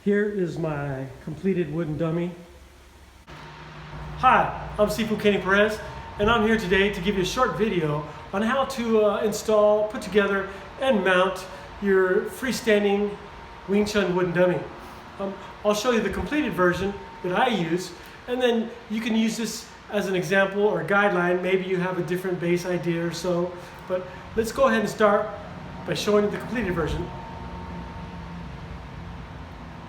Here is my completed wooden dummy. Hi, I'm Sifu Kenny Perez, and I'm here today to give you a short video on how to install, put together, and mount your freestanding Wing Chun wooden dummy. I'll show you the completed version that I use, and then you can use this as an example or guideline. Maybe you have a different base idea or so, but let's go ahead and start by showing you the completed version.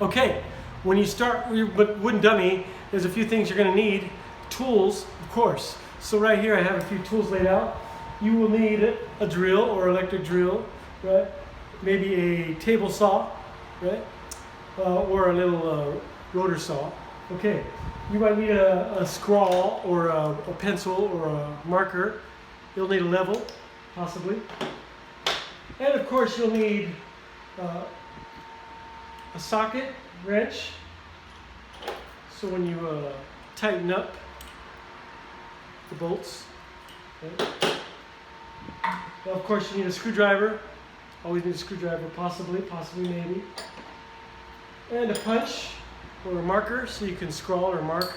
Okay, when you start your wooden dummy, there's a few things you're going to need. Tools, of course. So right here I have a few tools laid out. You will need a drill or electric drill, right? Maybe a table saw, right? Or a little rotor saw. Okay, you might need a scrawl or a pencil or a marker. You'll need a level, possibly. And of course you'll need a socket wrench, so when you tighten up the bolts. Okay. Well, of course you need a screwdriver. Always need a screwdriver, possibly maybe. And a punch or a marker so you can scrawl or mark.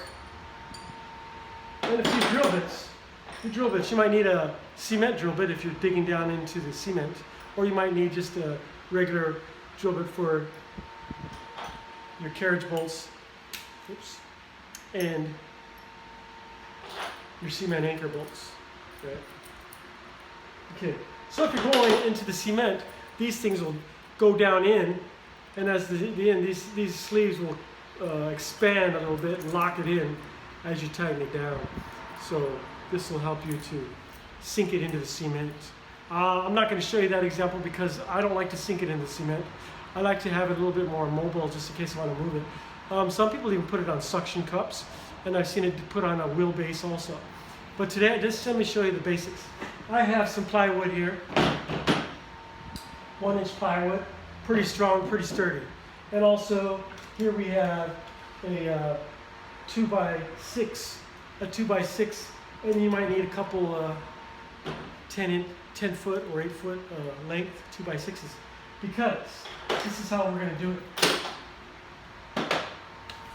And a few drill bits. You might need a cement drill bit if you're digging down into the cement, or you might need just a regular drill bit for your carriage bolts. Oops. And your cement anchor bolts. Right? Okay, so if you're going into the cement, these things will go down in, and as the end, these sleeves will expand a little bit and lock it in as you tighten it down. So this will help you to sink it into the cement. I'm not going to show you that example because I don't like to sink it into the cement. I like to have it a little bit more mobile just in case I want to move it. Some people even put it on suction cups, and I've seen it put on a wheel base also. But today, just let me show you the basics. I have some plywood here, 1-inch plywood, pretty strong, pretty sturdy. And also, here we have a 2x6, and you might need a couple 10 foot or 8 foot length 2x6s, because this is how we're going to do it.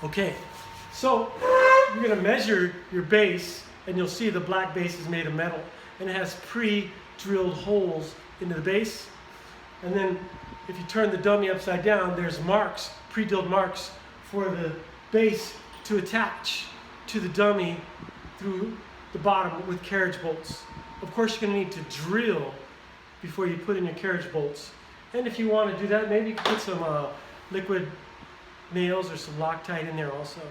Okay, so you're going to measure your base, and you'll see the black base is made of metal, and it has pre-drilled holes into the base. And then if you turn the dummy upside down, there's marks, pre-drilled marks for the base to attach to the dummy through the bottom with carriage bolts. Of course, you're going to need to drill before you put in your carriage bolts. And if you want to do that, maybe you can put some liquid nails or some Loctite in there also.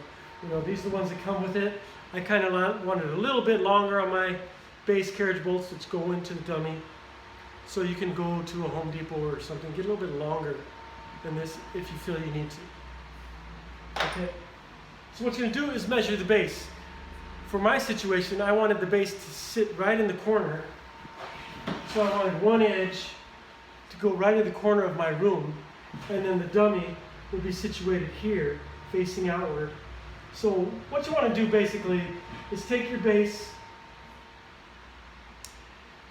You know, these are the ones that come with it. I kind of wanted a little bit longer on my base carriage bolts that go into the dummy. So you can go to a Home Depot or something, get a little bit longer than this if you feel you need to. Okay. So what you're going to do is measure the base. For my situation, I wanted the base to sit right in the corner. So I wanted one edge to go right in the corner of my room, and then the dummy would be situated here, facing outward. So what you want to do basically is take your base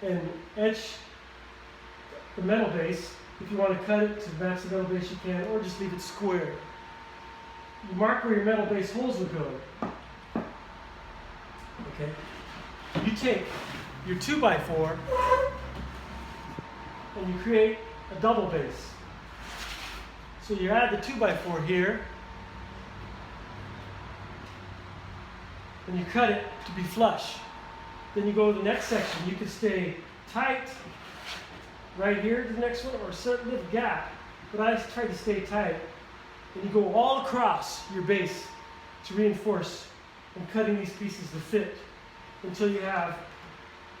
and etch the metal base. If you want to cut it to match the metal base, you can, or just leave it square. You mark where your metal base holes will go. Okay. You take your 2x4 and you create a double base. So you add the 2x4 here, and you cut it to be flush. Then you go to the next section. You can stay tight right here to the next one, or a certain little gap, but I try to stay tight. And you go all across your base to reinforce and cutting these pieces to fit until you have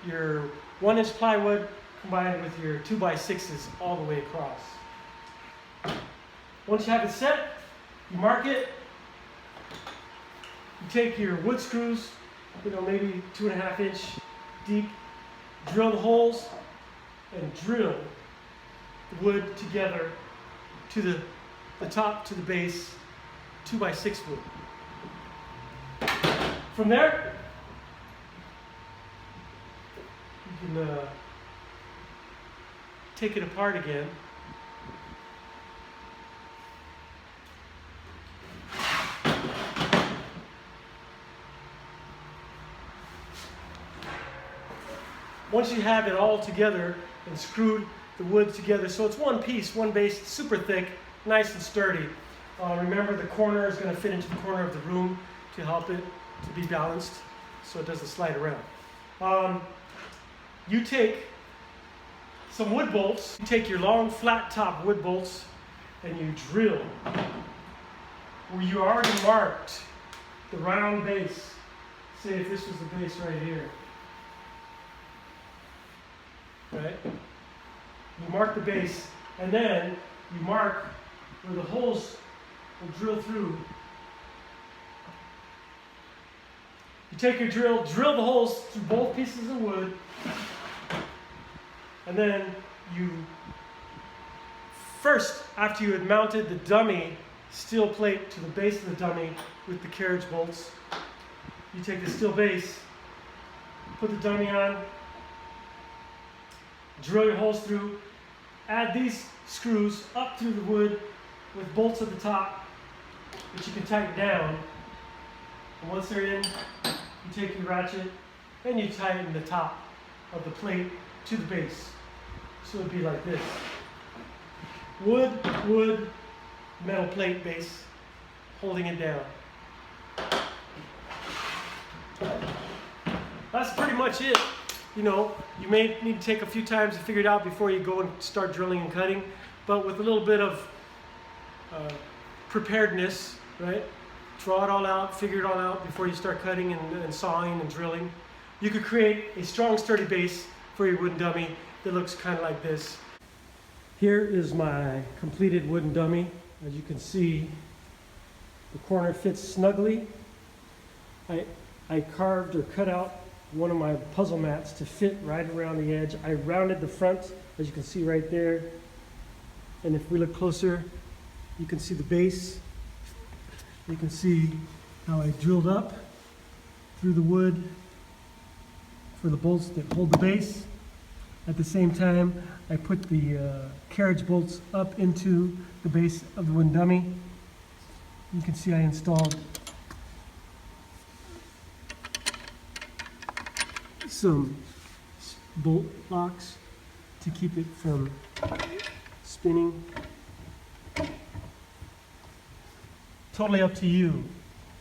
your 1-inch plywood combined with your 2x6s all the way across. Once you have it set, you mark it. You take your wood screws, maybe 2.5-inch deep, drill the holes, and drill the wood together to the top to the base, 2x6 wood. From there, you can take it apart again once you have it all together and screwed the wood together, so it's one piece, one base, super thick, nice and sturdy. Remember, the corner is going to fit into the corner of the room to help it to be balanced so it doesn't slide around. You take some wood bolts, you take your long flat top wood bolts and you drill where you already marked the round base. Say if this was the base right here, right? You mark the base and then you mark where the holes will drill through. You take your drill, drill the holes through both pieces of wood, and then you, first, after you had mounted the dummy steel plate to the base of the dummy with the carriage bolts, you take the steel base, put the dummy on, drill your holes through, add these screws up through the wood with bolts at the top, which you can tighten down. And once they're in, you take your ratchet and you tighten the top of the plate to the base. So it would be like this. Wood, wood, metal plate base, holding it down. That's pretty much it. You know, you may need to take a few times to figure it out before you go and start drilling and cutting, but with a little bit of preparedness, right? Draw it all out, figure it all out before you start cutting and sawing and drilling. You could create a strong, sturdy base for your wooden dummy that looks kind of like this. Here is my completed wooden dummy. As you can see, the corner fits snugly. I carved or cut out one of my puzzle mats to fit right around the edge. I rounded the front, as you can see right there. And if we look closer, you can see the base. You can see how I drilled up through the wood for the bolts that hold the base. At the same time, I put the carriage bolts up into the base of the wooden dummy. You can see I installed some bolt locks to keep it from spinning. Totally up to you.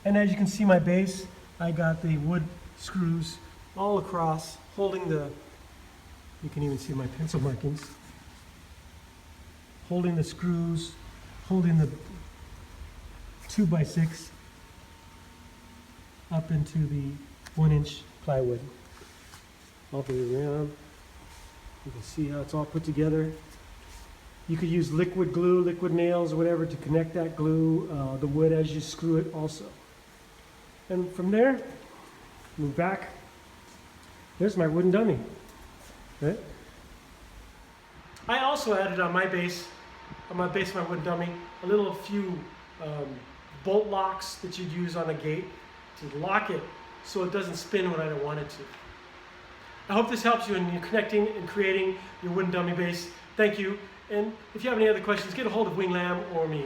And as you can see my base, I got the wood screws all across, holding the, you can even see my pencil markings, holding the screws, holding the 2x6 up into the 1-inch plywood. All the way around. You can see how it's all put together. You could use liquid glue, liquid nails, or whatever to connect that glue, the wood as you screw it also. And from there, move back. There's my wooden dummy. Right? I also added on my base of my wooden dummy, a few bolt locks that you'd use on a gate to lock it so it doesn't spin when I don't want it to. I hope this helps you in your connecting and creating your wooden dummy base. Thank you. And if you have any other questions, get a hold of Wing Lamb or me.